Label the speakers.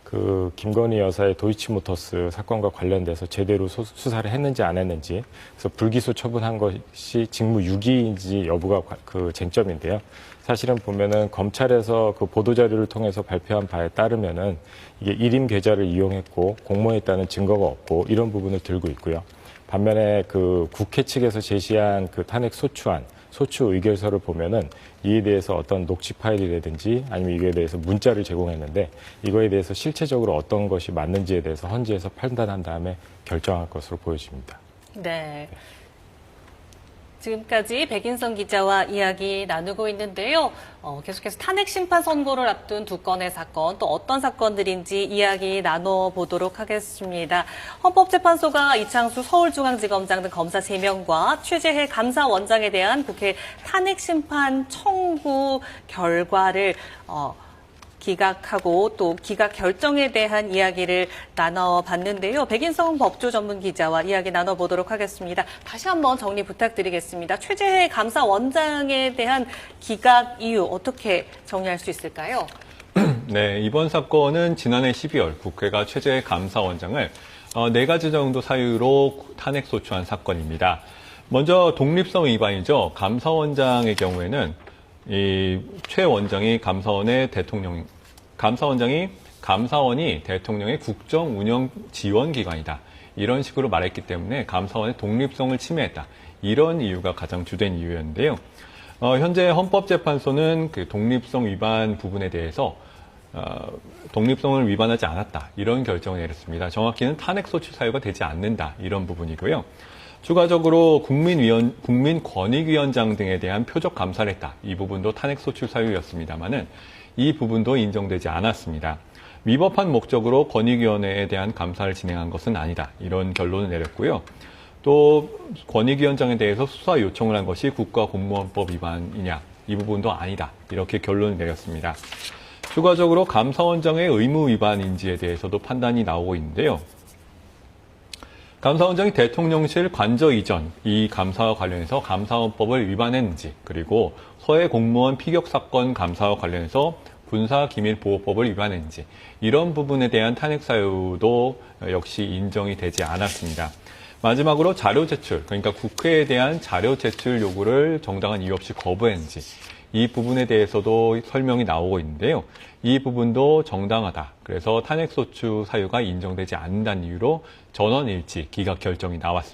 Speaker 1: 그 김건희 여사의 도이치모터스 사건과 관련돼서 제대로 수사를 했는지 안 했는지, 그래서 불기소 처분한 것이 직무유기인지 여부가 그 쟁점인데요. 사실은 보면은 검찰에서 그 보도자료를 통해서 발표한 바에 따르면은 이게 일임 계좌를 이용했고 공모했다는 증거가 없고 이런 부분을 들고 있고요. 반면에 그 국회 측에서 제시한 그 탄핵 소추안, 소추 의결서를 보면은 이에 대해서 어떤 녹취 파일이라든지 아니면 이거에 대해서 문자를 제공했는데 이거에 대해서 실체적으로 어떤 것이 맞는지에 대해서 헌재에서 판단한 다음에 결정할 것으로 보여집니다.
Speaker 2: 네. 지금까지 백인성 기자와 이야기 나누고 있는데요. 계속해서 탄핵 심판 선고를 앞둔 두 건의 사건, 또 어떤 사건들인지 이야기 나눠보도록 하겠습니다. 헌법재판소가 이창수 서울중앙지검장 등 검사 3명과 최재해 감사원장에 대한 국회 탄핵 심판 청구 결과를 기각하고 또 기각 결정에 대한 이야기를 나눠봤는데요. 백인성 법조 전문 기자와 이야기 나눠보도록 하겠습니다. 다시 한번 정리 부탁드리겠습니다. 최재해 감사원장에 대한 기각 이유 어떻게 정리할 수 있을까요?
Speaker 3: 네, 이번 사건은 지난해 12월 국회가 최재해 감사원장을 4가지 정도 사유로 탄핵 소추한 사건입니다. 먼저 독립성 위반이죠. 감사원장의 경우에는 이 최 원장이 감사원이 대통령의 국정 운영 지원 기관이다. 이런 식으로 말했기 때문에 감사원의 독립성을 침해했다. 이런 이유가 가장 주된 이유였는데요. 현재 헌법재판소는 그 독립성 위반 부분에 대해서 독립성을 위반하지 않았다. 이런 결정을 내렸습니다. 정확히는 탄핵소추 사유가 되지 않는다. 이런 부분이고요. 추가적으로 국민권익위원장 등에 대한 표적 감사를 했다. 이 부분도 탄핵소추 사유였습니다만은 이 부분도 인정되지 않았습니다. 위법한 목적으로 권익위원회에 대한 감사를 진행한 것은 아니다. 이런 결론을 내렸고요. 또 권익위원장에 대해서 수사 요청을 한 것이 국가공무원법 위반이냐. 이 부분도 아니다. 이렇게 결론을 내렸습니다. 추가적으로 감사원장의 의무 위반인지에 대해서도 판단이 나오고 있는데요. 감사원장이 대통령실 관저 이전 이 감사와 관련해서 감사원법을 위반했는지, 그리고 서해 공무원 피격 사건 감사와 관련해서 군사기밀보호법을 위반했는지, 이런 부분에 대한 탄핵 사유도 역시 인정이 되지 않았습니다. 마지막으로 자료 제출, 그러니까 국회에 대한 자료 제출 요구를 정당한 이유 없이 거부했는지, 이 부분에 대해서도 설명이 나오고 있는데요. 이 부분도 정당하다. 그래서 탄핵소추 사유가 인정되지 않는다는 이유로 전원일치 기각 결정이 나왔습니다.